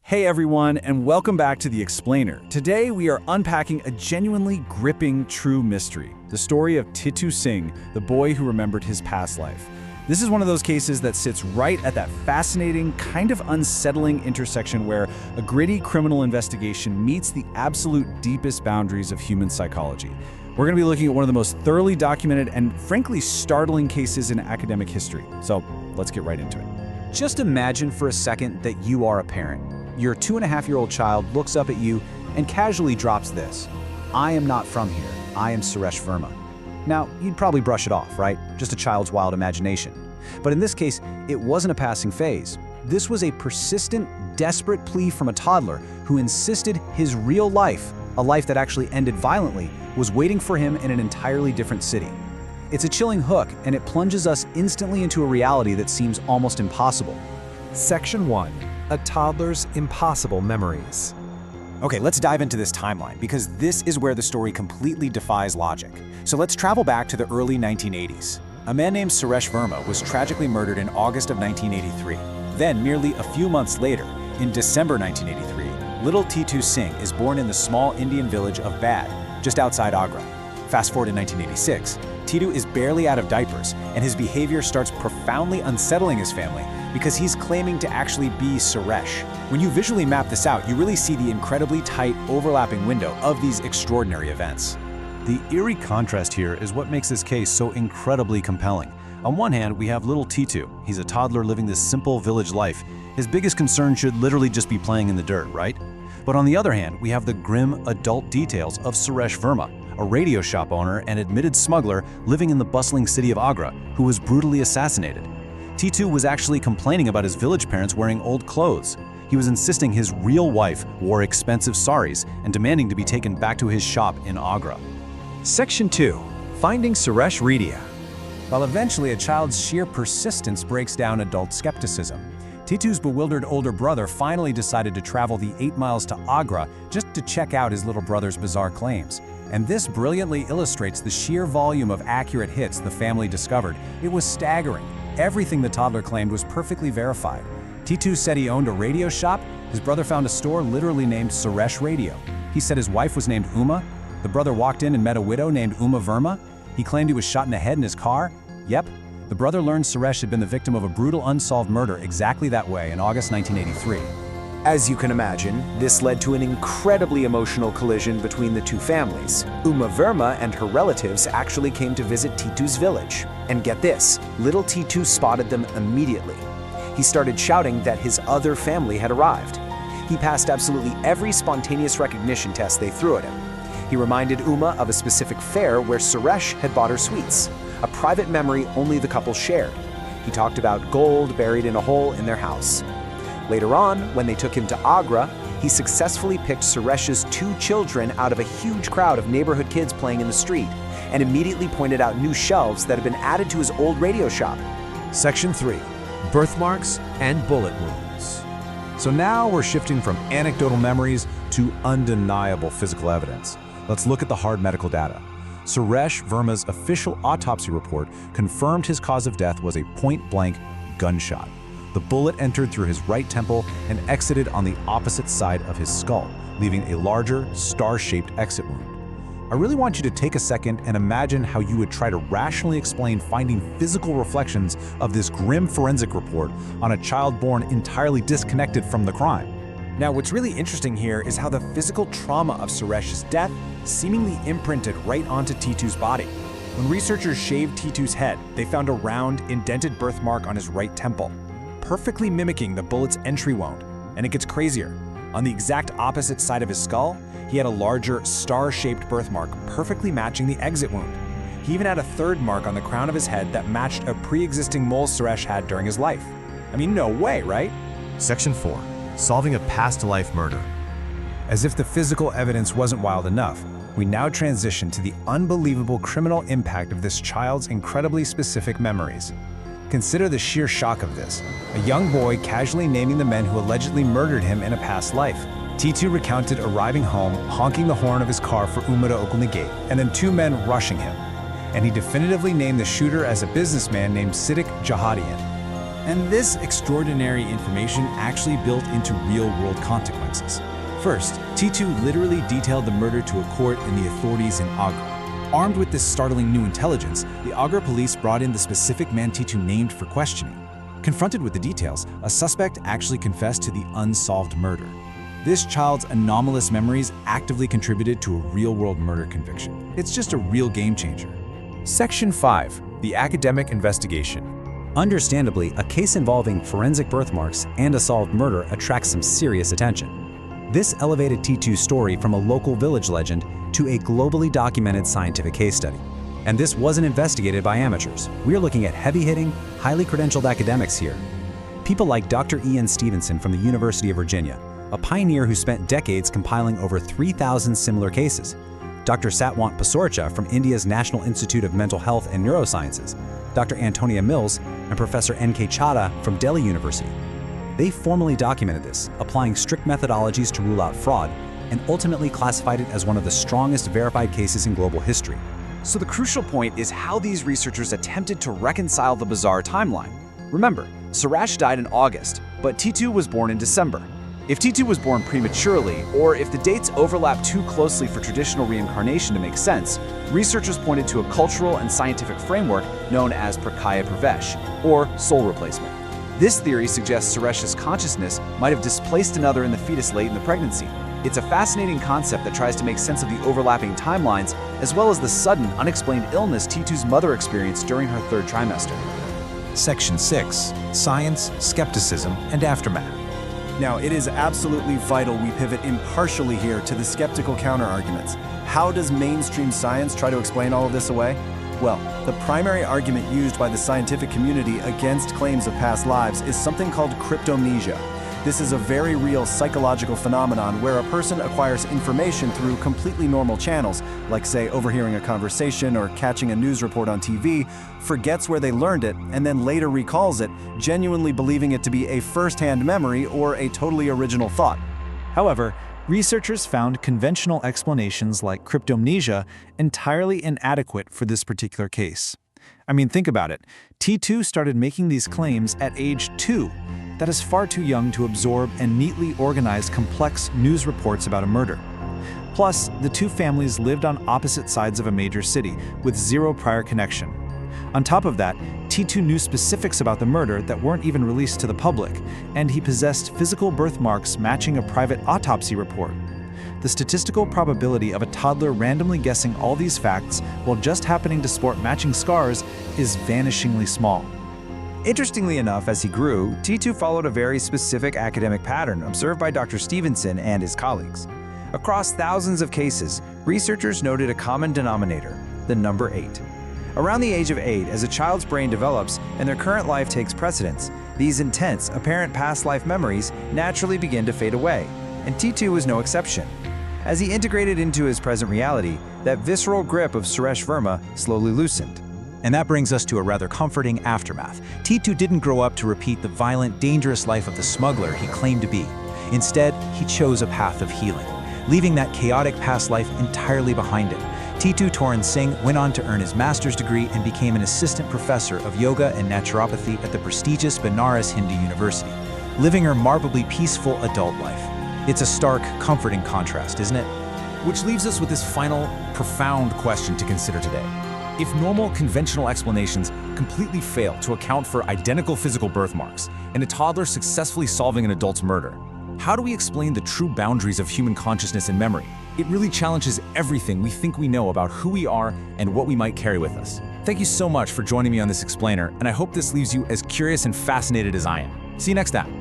Hey everyone, and welcome back to The Explainer. Today we are unpacking a genuinely gripping true mystery, the story of Titu Singh, the boy who remembered his past life. This is one of those cases that sits right at that fascinating, kind of unsettling intersection where a gritty criminal investigation meets the absolute deepest boundaries of human psychology. We're going to be looking at one of the most thoroughly documented and frankly startling cases in academic history. So let's get right into it. Just imagine for a second that you are a parent. Your 2.5-year-old child looks up at you and casually drops this: "I am not from here. I am Suresh Verma." Now, you'd probably brush it off, right? Just a child's wild imagination. But in this case, it wasn't a passing phase. This was a persistent, desperate plea from a toddler who insisted his real life, a life that actually ended violently, was waiting for him in an entirely different city. It's a chilling hook, and it plunges us instantly into a reality that seems almost impossible. Section 1. A toddler's impossible memories. Okay, let's dive into this timeline, because this is where the story completely defies logic. So let's travel back to the early 1980s. A man named Suresh Verma was tragically murdered in August of 1983. Then, merely a few months later, in December 1983, little Titu Singh is born in the small Indian village of Bad, just outside Agra. Fast forward to 1986, Titu is barely out of diapers, and his behavior starts profoundly unsettling his family because he's claiming to actually be Suresh. When you visually map this out, you really see the incredibly tight, overlapping window of these extraordinary events. The eerie contrast here is what makes this case so incredibly compelling. On one hand, we have little Titu. He's a toddler living this simple village life. His biggest concern should literally just be playing in the dirt, right? But on the other hand, we have the grim adult details of Suresh Verma, a radio shop owner and admitted smuggler living in the bustling city of Agra, who was brutally assassinated. Titu was actually complaining about his village parents wearing old clothes. He was insisting his real wife wore expensive saris and demanding to be taken back to his shop in Agra. Section 2. Finding Suresh Redia. While eventually a child's sheer persistence breaks down adult skepticism, Titu's bewildered older brother finally decided to travel the 8 miles to Agra just to check out his little brother's bizarre claims. And this brilliantly illustrates the sheer volume of accurate hits the family discovered. It was staggering. Everything the toddler claimed was perfectly verified. Titu said he owned a radio shop. His brother found a store literally named Suresh Radio. He said his wife was named Uma. The brother walked in and met a widow named Uma Verma. He claimed he was shot in the head in his car. Yep. The brother learned Suresh had been the victim of a brutal unsolved murder exactly that way in August 1983. As you can imagine, this led to an incredibly emotional collision between the two families. Uma Verma and her relatives actually came to visit Titu's village. And get this, little Titu spotted them immediately. He started shouting that his other family had arrived. He passed absolutely every spontaneous recognition test they threw at him. He reminded Uma of a specific fair where Suresh had bought her sweets, a private memory only the couple shared. He talked about gold buried in a hole in their house. Later on, when they took him to Agra, he successfully picked Suresh's 2 children out of a huge crowd of neighborhood kids playing in the street, and immediately pointed out new shelves that had been added to his old radio shop. Section 3. Birthmarks and bullet wounds. So now we're shifting from anecdotal memories to undeniable physical evidence. Let's look at the hard medical data. Suresh Verma's official autopsy report confirmed his cause of death was a point-blank gunshot. The bullet entered through his right temple and exited on the opposite side of his skull, leaving a larger, star-shaped exit wound. I really want you to take a second and imagine how you would try to rationally explain finding physical reflections of this grim forensic report on a child born entirely disconnected from the crime. Now, what's really interesting here is how the physical trauma of Suresh's death seemingly imprinted right onto Titu's body. When researchers shaved Titu's head, they found a round, indented birthmark on his right temple, perfectly mimicking the bullet's entry wound. And it gets crazier. On the exact opposite side of his skull, he had a larger, star-shaped birthmark perfectly matching the exit wound. He even had a third mark on the crown of his head that matched a pre-existing mole Suresh had during his life. I mean, no way, right? Section 4. Solving a past-life murder. As if the physical evidence wasn't wild enough, we now transition to the unbelievable criminal impact of this child's incredibly specific memories. Consider the sheer shock of this. A young boy casually naming the men who allegedly murdered him in a past life. Titu recounted arriving home, honking the horn of his car for Uma to open the gate, and then 2 men rushing him. And he definitively named the shooter as a businessman named Siddiq Jahadian. And this extraordinary information actually built into real-world consequences. First, Titu literally detailed the murder to a court and the authorities in Agra. Armed with this startling new intelligence, the Agra police brought in the specific man Titu named for questioning. Confronted with the details, a suspect actually confessed to the unsolved murder. This child's anomalous memories actively contributed to a real-world murder conviction. It's just a real game changer. Section 5. The academic investigation. Understandably, a case involving forensic birthmarks and a solved murder attracts some serious attention. This elevated Titu's story from a local village legend to a globally documented scientific case study. And this wasn't investigated by amateurs. We're looking at heavy-hitting, highly credentialed academics here. People like Dr. Ian Stevenson from the University of Virginia, a pioneer who spent decades compiling over 3,000 similar cases. Dr. Satwant Pasorcha from India's National Institute of Mental Health and Neurosciences, Dr. Antonia Mills, and Professor N.K. Chadha from Delhi University. They formally documented this, applying strict methodologies to rule out fraud, and ultimately classified it as one of the strongest verified cases in global history. So the crucial point is how these researchers attempted to reconcile the bizarre timeline. Remember, Suresh died in August, but Titu was born in December. If Titu was born prematurely, or if the dates overlap too closely for traditional reincarnation to make sense, researchers pointed to a cultural and scientific framework known as Prakaya Pravesh, or soul replacement. This theory suggests Suresh's consciousness might have displaced another in the fetus late in the pregnancy. It's a fascinating concept that tries to make sense of the overlapping timelines, as well as the sudden, unexplained illness Titu's mother experienced during her third trimester. Section 6. Science, Skepticism, and Aftermath. Now, it is absolutely vital we pivot impartially here to the skeptical counterarguments. How does mainstream science try to explain all of this away? Well, the primary argument used by the scientific community against claims of past lives is something called cryptomnesia. This is a very real psychological phenomenon where a person acquires information through completely normal channels, like say overhearing a conversation or catching a news report on TV, forgets where they learned it, and then later recalls it, genuinely believing it to be a first-hand memory or a totally original thought. However, researchers found conventional explanations like cryptomnesia entirely inadequate for this particular case. I mean, think about it. Titu started making these claims at age 2. That is far too young to absorb and neatly organize complex news reports about a murder. Plus, the two families lived on opposite sides of a major city with zero prior connection. On top of that, Titu knew specifics about the murder that weren't even released to the public, and he possessed physical birthmarks matching a private autopsy report. The statistical probability of a toddler randomly guessing all these facts while just happening to sport matching scars is vanishingly small. Interestingly enough, as he grew, Titu followed a very specific academic pattern observed by Dr. Stevenson and his colleagues. Across thousands of cases, researchers noted a common denominator, the number 8. Around the age of 8, as a child's brain develops and their current life takes precedence, these intense, apparent past life memories naturally begin to fade away, and Titu was no exception. As he integrated into his present reality, that visceral grip of Suresh Verma slowly loosened. And that brings us to a rather comforting aftermath. Titu didn't grow up to repeat the violent, dangerous life of the smuggler he claimed to be. Instead, he chose a path of healing, leaving that chaotic past life entirely behind him. Titu Toran Singh went on to earn his master's degree and became an assistant professor of yoga and naturopathy at the prestigious Banaras Hindu University, living a remarkably peaceful adult life. It's a stark, comforting contrast, isn't it? Which leaves us with this final, profound question to consider today. If normal, conventional explanations completely fail to account for identical physical birthmarks and a toddler successfully solving an adult's murder, how do we explain the true boundaries of human consciousness and memory? It really challenges everything we think we know about who we are and what we might carry with us. Thank you so much for joining me on this explainer, and I hope this leaves you as curious and fascinated as I am. See you next time.